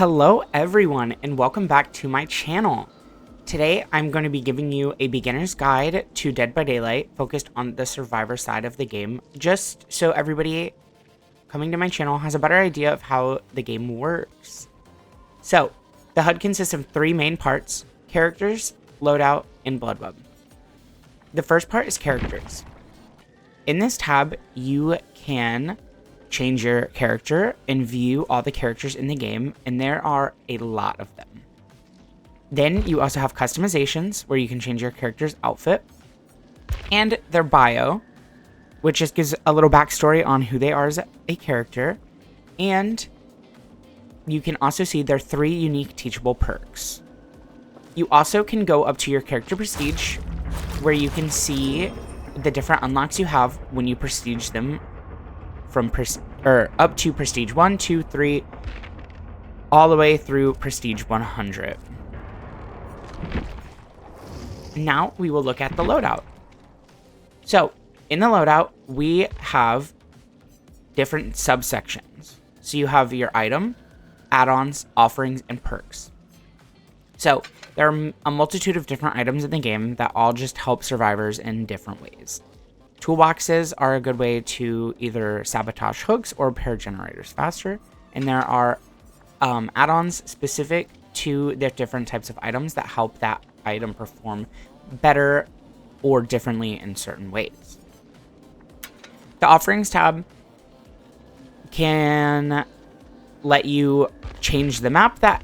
Hello everyone and welcome back to my channel. Today I'm going to be giving you a beginner's guide to Dead by Daylight focused on the survivor side of the game, just so everybody coming to my channel has a better idea of how the game works. So, the HUD consists of three main parts: characters, loadout, and blood web. The first part is characters. In this tab, you can change your character and view all the characters in the game, and there are a lot of them. Then you also have customizations where you can change your character's outfit and their bio, which just gives a little backstory on who they are as a character. And you can also see their 3 unique teachable perks. You also can go up to your character prestige, where you can see the different unlocks you have when you prestige them from up to prestige 1, 2, 3, all the way through prestige 100. Now we will look at the loadout. So in the loadout, we have different subsections. So you have your item, add-ons, offerings, and perks. So there are a multitude of different items in the game that all just help survivors in different ways. Toolboxes are a good way to either sabotage hooks or repair generators faster. And there are add-ons specific to the different types of items that help that item perform better or differently in certain ways. The offerings tab can let you change the map that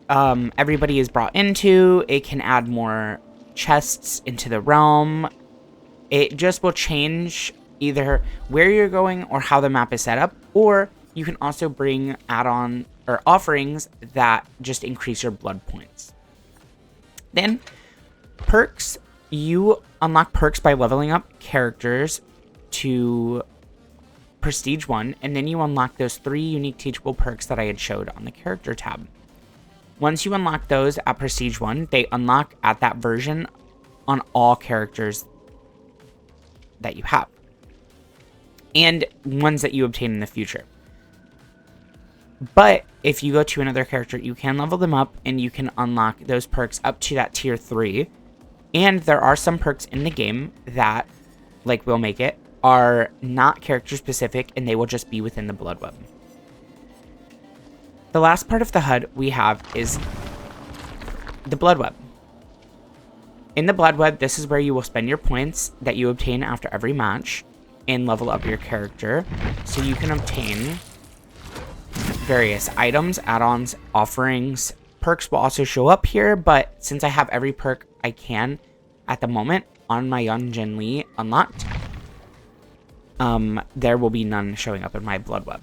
everybody is brought into. It can add more chests into the realm. It just will change either where you're going or how the map is set up, or you can also bring add-on or offerings that just increase your blood points. Then perks, you unlock perks by leveling up characters to prestige 1, and then you unlock those 3 unique teachable perks that I had showed on the character tab. Once you unlock those at prestige 1, they unlock at that version on all characters that you have, and ones that you obtain in the future. But if you go to another character, you can level them up and you can unlock those perks up to that tier 3. And there are some perks in the game that, like Will Make It, are not character specific and they will just be within the blood web. The last part of the HUD we have is the blood web. In the blood web, this is where you will spend your points that you obtain after every match and level up your character, so you can obtain various items, add-ons, offerings. Perks will also show up here, but since I have every perk I can at the moment on my Young Jin Lee unlocked, there will be none showing up in my blood web.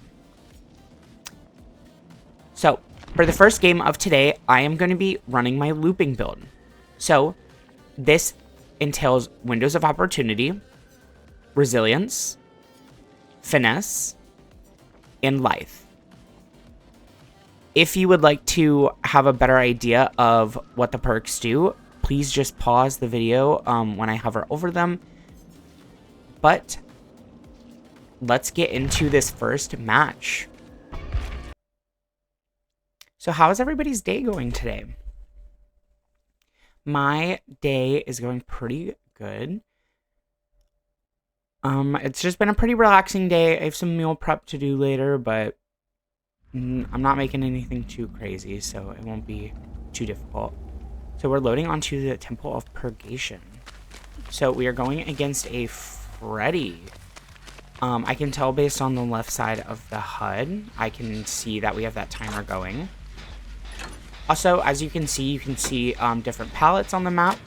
So for the first game of today, I am going to be running my looping build. So this entails windows of opportunity, resilience, finesse, and life. If you would like to have a better idea of what the perks do, please just pause the video when I hover over them. But let's get into this first match. So how is everybody's day going today? My day is going pretty good. It's just been a pretty relaxing day. I have some meal prep to do later, but I'm not making anything too crazy, so it won't be too difficult. So we're loading onto the Temple of Purgation. So we are going against a Freddy. I can tell based on the left side of the HUD, I can see that we have that timer going. Also, as you can see different palettes on the map,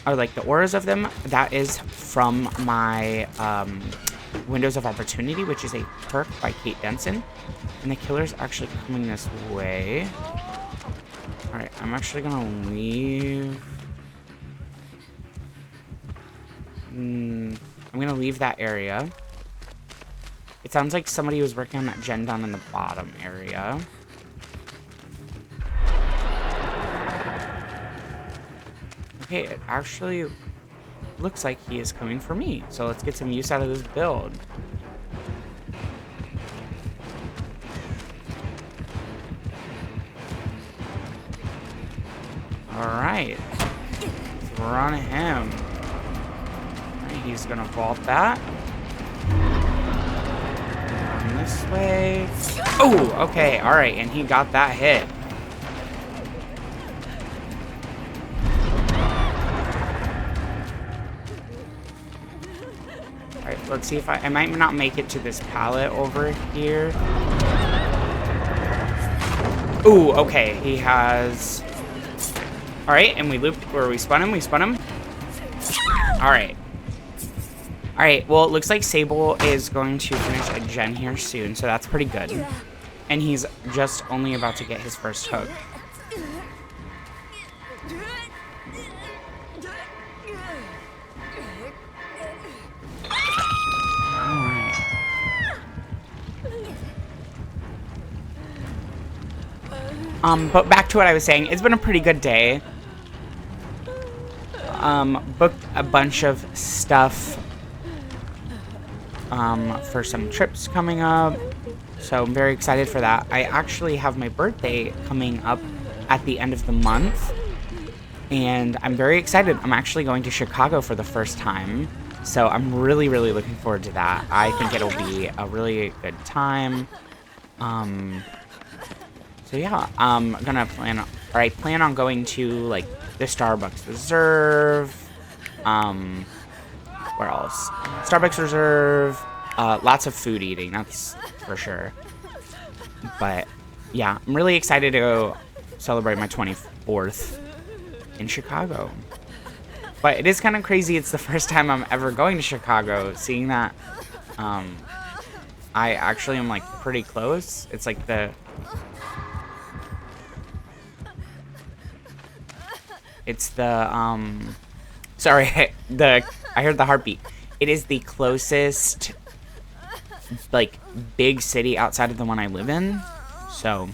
or like the auras of them. That is from my Windows of Opportunity, which is a perk by Kate Benson. And the killer's actually coming this way. Alright, I'm actually gonna leave. I'm gonna leave that area. It sounds like somebody was working on that gen down in the bottom area. Okay, it actually looks like he is coming for me. So let's get some use out of this build. Alright. Let's run him. Alright, he's gonna vault that. Run this way. Oh, okay, alright, and he got that hit. Alright, let's see if I might not make it to this pallet over here. Ooh, okay, he has... Alright, and we looped, or we spun him, Alright. Alright, well, it looks like Sable is going to finish a gen here soon, so that's pretty good. And he's just only about to get his first hook. But back to what I was saying, it's been a pretty good day. Booked a bunch of stuff for some trips coming up, so I'm very excited for that. I actually have my birthday coming up at the end of the month, and I'm very excited. I'm actually going to Chicago for the first time, so I'm really, really looking forward to that. I think it'll be a really good time. So yeah, I'm gonna plan on going to, like, the Starbucks Reserve, where else? Starbucks Reserve, lots of food eating, that's for sure. But, yeah, I'm really excited to go celebrate my 24th in Chicago. But it is kind of crazy, it's the first time I'm ever going to Chicago, seeing that, I actually am, like, pretty close. It's like sorry, I heard the heartbeat. It is the closest, like, big city outside of the one I live in, so.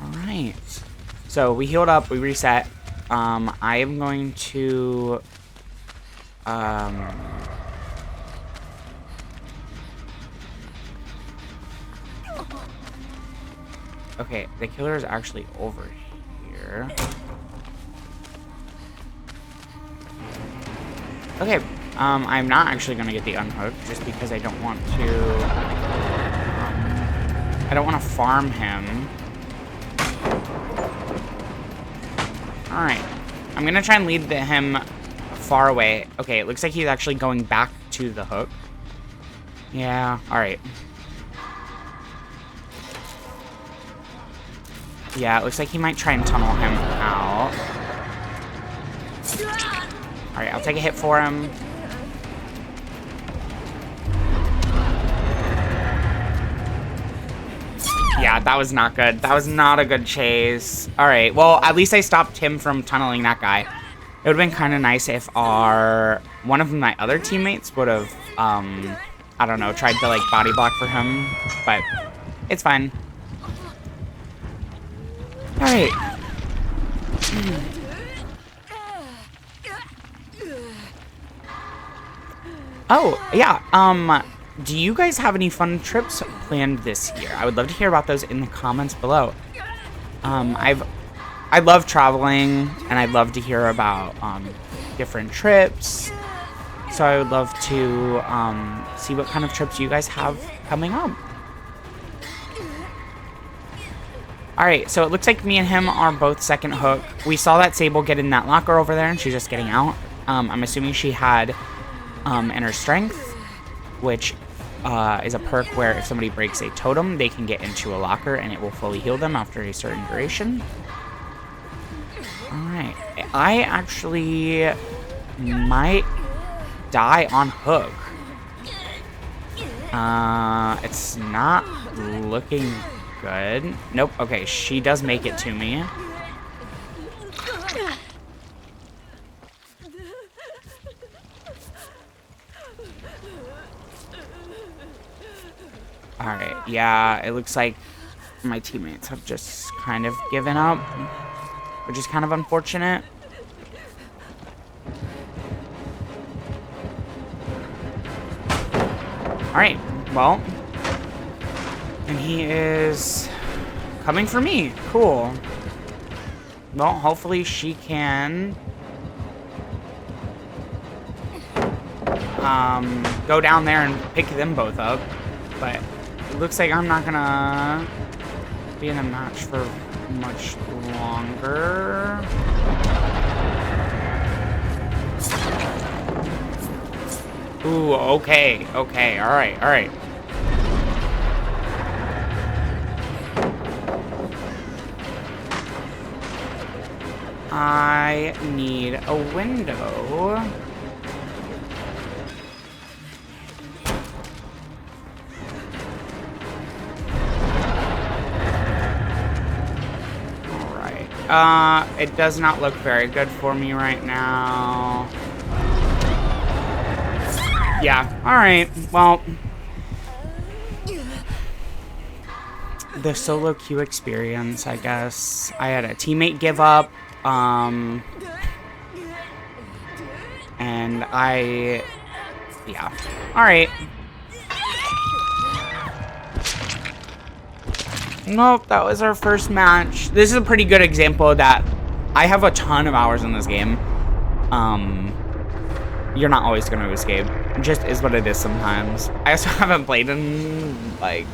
Alright. So, we healed up, we reset. I am going to, okay, the killer is actually over here. Okay, I'm not actually gonna get the unhook just because I don't want to farm him. Alright, I'm gonna try and lead him far away. Okay, it looks like he's actually going back to the hook. Yeah, alright. Yeah, it looks like he might try and tunnel him out. Alright, I'll take a hit for him. Yeah, that was not good. That was not a good chase. Alright, well, at least I stopped him from tunneling that guy. It would have been kind of nice if one of my other teammates would have, I don't know, tried to, like, body block for him. But it's fine. Alright. Oh, yeah, do you guys have any fun trips planned this year? I would love to hear about those in the comments below. I love traveling, and I'd love to hear about, different trips. So I would love to, see what kind of trips you guys have coming up. Alright, so it looks like me and him are both second hook. We saw that Sable get in that locker over there, and she's just getting out. I'm assuming she had inner strength, which is a perk where if somebody breaks a totem, they can get into a locker, and it will fully heal them after a certain duration. Alright, I actually might die on hook. It's not looking good. Nope. Okay, she does make it to me. Alright, yeah, it looks like my teammates have just kind of given up, which is kind of unfortunate. Alright, well, and he is coming for me. Cool. Well, hopefully she can go down there and pick them both up. But it looks like I'm not gonna be in a match for much longer. Ooh, okay, okay, alright, alright. I need a window. Alright. It does not look very good for me right now. Yeah, alright, well. The solo queue experience, I guess. I had a teammate give up. And yeah. Alright. Nope, that was our first match. This is a pretty good example that I have a ton of hours in this game. You're not always going to escape. It just is what it is sometimes. I also haven't played in, like,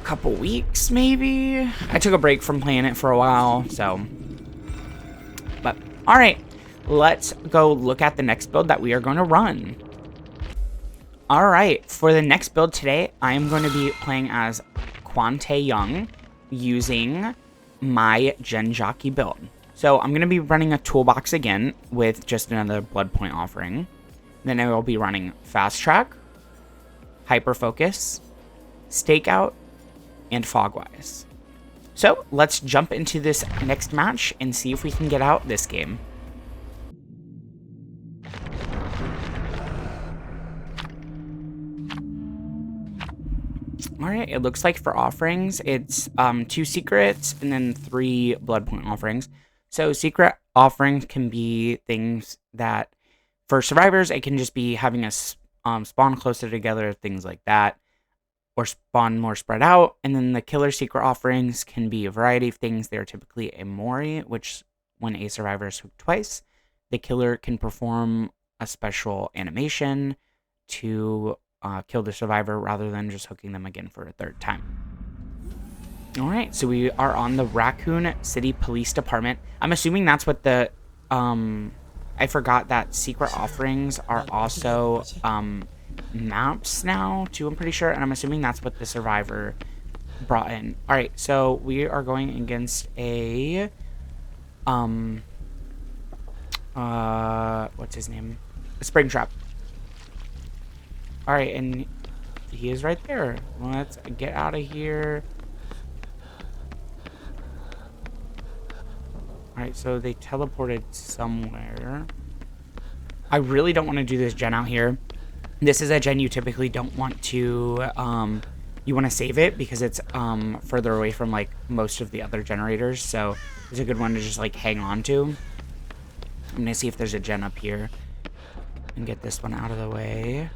a couple weeks, maybe? I took a break from playing it for a while, so. But, alright. Let's go look at the next build that we are going to run. Alright, for the next build today, I am going to be playing as Quante Young using my Gen Jockey build. So I'm going to be running a toolbox again with just another blood point offering. Then I will be running Fast Track, Hyper Focus, Stakeout, and Fogwise. So let's jump into this next match and see if we can get out this game. Alright, it looks like for offerings, it's 2 secrets and then 3 blood point offerings. So secret offerings can be things that, for survivors, it can just be having us spawn closer together, things like that, or spawn more spread out. And then the killer secret offerings can be a variety of things. They're typically a Mori, which when a survivor is hooked twice, the killer can perform a special animation to kill the survivor rather than just hooking them again for a third time. Alright, so we are on the Raccoon City Police Department. I'm assuming that's what the, I forgot that secret offerings are also, maps now, too, I'm pretty sure. And I'm assuming that's what the survivor brought in. Alright, so we are going against a, what's his name? A Springtrap. Alright, and he is right there. Let's get out of here. Alright, so they teleported somewhere. I really don't want to do this gen out here. This is a gen you typically don't want to, you want to save it because it's further away from, like, most of the other generators. So it's a good one to just, like, hang on to. I'm going to see if there's a gen up here and get this one out of the way.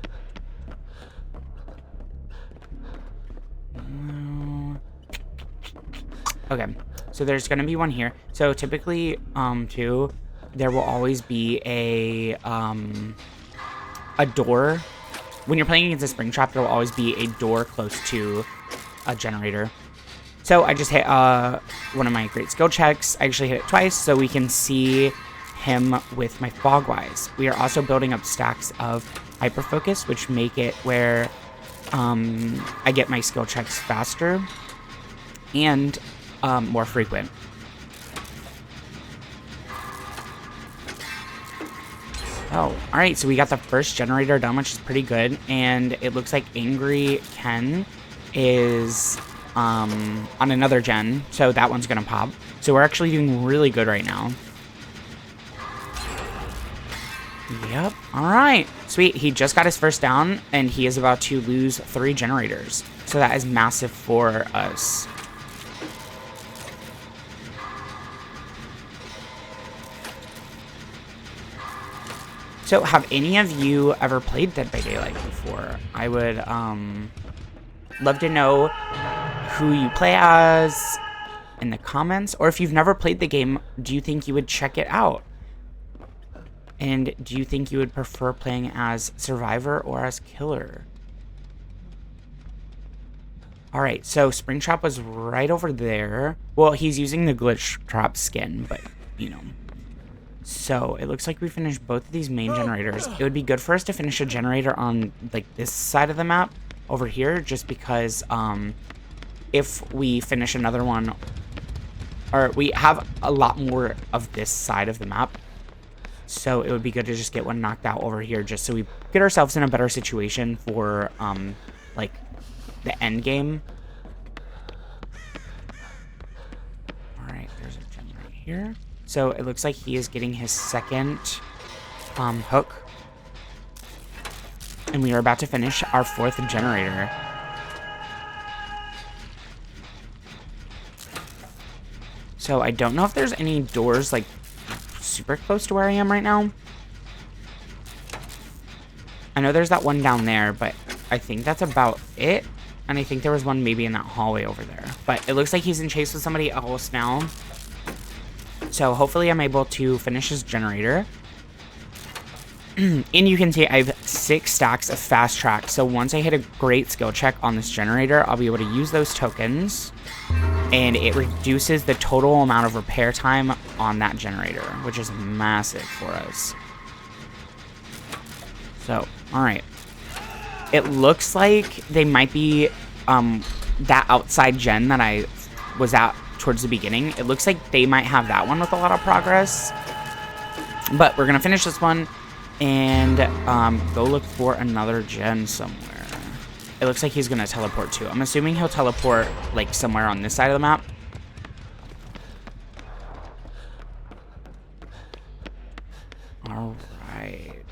Okay, so there's going to be one here. So typically, too, there will always be a door. When you're playing against a Springtrap, there will always be a door close to a generator. So I just hit one of my great skill checks. I actually hit it twice, so we can see him with my Fogwise. We are also building up stacks of Hyper Focus, which make it where I get my skill checks faster and more frequent. Oh, alright, so we got the first generator done, which is pretty good, and it looks like Angry Ken is on another gen, so that one's gonna pop. So we're actually doing really good right now. Yep, alright, sweet. He just got his first down, and he is about to lose 3 generators. So that is massive for us. So, have any of you ever played Dead by Daylight before? I would love to know who you play as in the comments, or if you've never played the game, do you think you would check it out? And do you think you would prefer playing as Survivor or as Killer? Alright, so Springtrap was right over there. Well, he's using the Glitch Trap skin, but, you know. So, it looks like we finished both of these main generators. It would be good for us to finish a generator on, like, this side of the map over here, just because, if we finish another one, or we have a lot more of this side of the map, so it would be good to just get one knocked out over here, just so we get ourselves in a better situation for, like, the end game. Alright, there's a gen right here. So it looks like he is getting his second hook. And we are about to finish our fourth generator. So I don't know if there's any doors like super close to where I am right now. I know there's that one down there, but I think that's about it. And I think there was one maybe in that hallway over there. But it looks like he's in chase with somebody else now. So hopefully I'm able to finish his generator. And you can see I have 6 stacks of fast track. So once I hit a great skill check on this generator, I'll be able to use those tokens. And it reduces the total amount of repair time on that generator, which is massive for us. So, alright. It looks like they might be that outside gen that I was at towards the beginning. It looks like they might have that one with a lot of progress. But we're going to finish this one and go look for another gen somewhere. It looks like he's going to teleport too. I'm assuming he'll teleport like somewhere on this side of the map. Alright.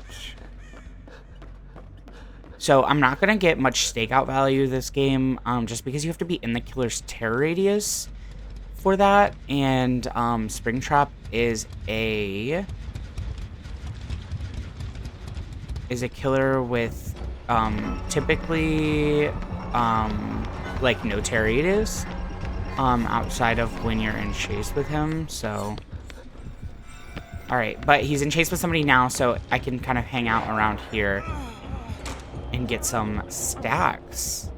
So I'm not going to get much stakeout value this game, just because you have to be in the killer's terror radius for that. And Springtrap is a killer with typically like no terror radius outside of when you're in chase with him. So alright, but he's in chase with somebody now, so I can kind of hang out around here and get some stacks.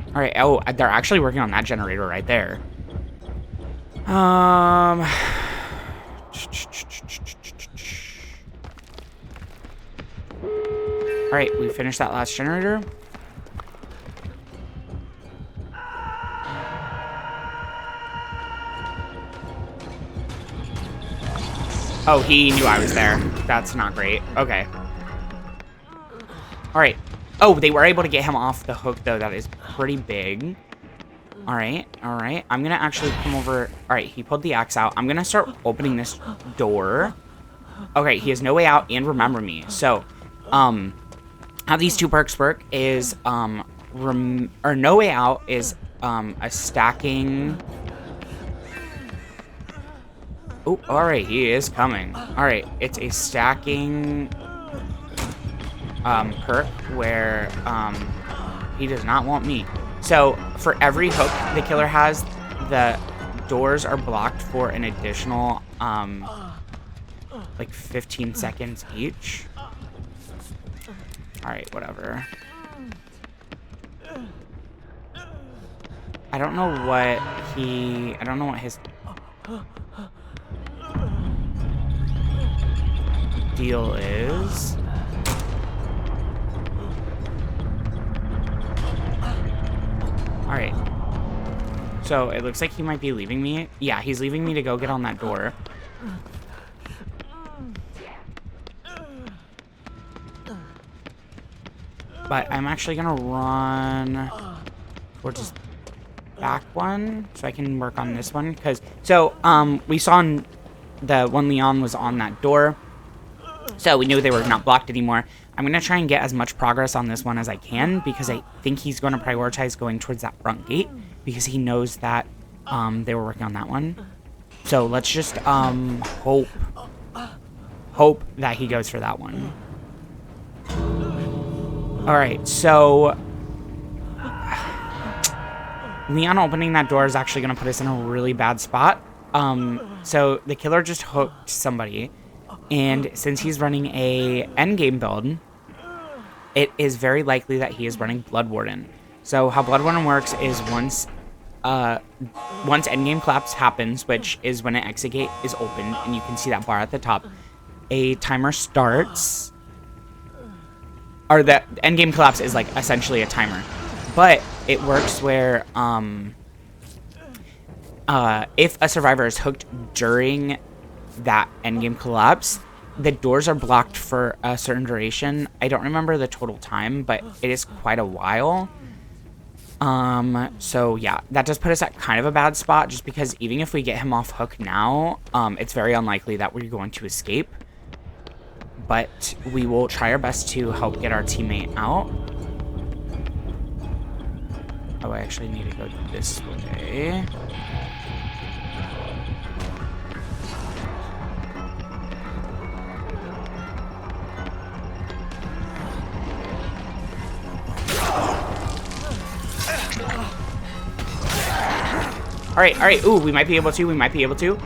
Alright, oh, they're actually working on that generator right there. Alright, we finished that last generator. Oh, he knew I was there. That's not great. Okay. Alright. Oh, they were able to get him off the hook, though. That is pretty big. Alright, alright. I'm gonna actually come over. Alright, he pulled the axe out. I'm gonna start opening this door. Okay, he has no way out and remember me. So, how these 2 perks work is, no way out is, a stacking. Oh, alright, he is coming. Alright, it's a stacking perk where he does not want me. So, for every hook the killer has, the doors are blocked for an additional, like 15 seconds each. Alright, whatever. I don't know what his deal is. Alright. So, it looks like he might be leaving me. Yeah, he's leaving me to go get on that door. But I'm actually gonna run towards his back one so I can work on this one. We saw the one Leon was on that door. So we knew they were not blocked anymore. I'm going to try and get as much progress on this one as I can because I think he's going to prioritize going towards that front gate because he knows that they were working on that one. So let's just hope hope that he goes for that one. All right, so Leon opening that door is actually going to put us in a really bad spot. So the killer just hooked somebody, and since he's running a endgame build, it is very likely that he is running Blood Warden. So how Blood Warden works is once endgame collapse happens, which is when an exit gate is opened, and you can see that bar at the top, a timer starts. Or the endgame collapse is like essentially a timer, but it works where if a survivor is hooked during that endgame collapse, the doors are blocked for a certain duration. I don't remember the total time, but it is quite a while. So yeah, that does put us at kind of a bad spot, just because even if we get him off hook now, it's very unlikely that we're going to escape. But we will try our best to help get our teammate out. Oh, I actually need to go this way. All right. Ooh, we might be able to.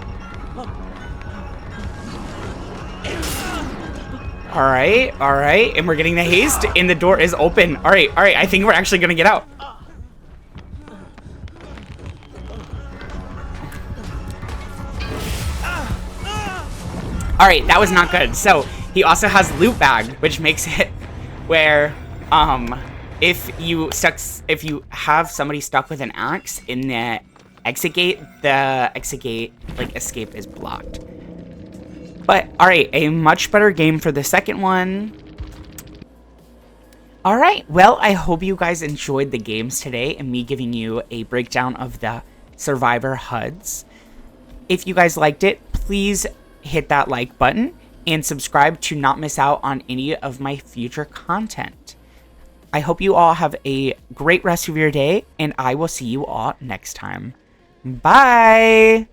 All right. And we're getting the haste, and the door is open. All right. I think we're actually gonna get out. All right, that was not good. So he also has loot bag, which makes it where if you have somebody stuck with an axe in the exit gate like escape is blocked. But all right, a much better game for the second one. All right, well, I hope you guys enjoyed the games today and me giving you a breakdown of the Survivor HUDs. If you guys liked it, please hit that like button and subscribe to not miss out on any of my future content. I hope you all have a great rest of your day, and I will see you all next time. Bye!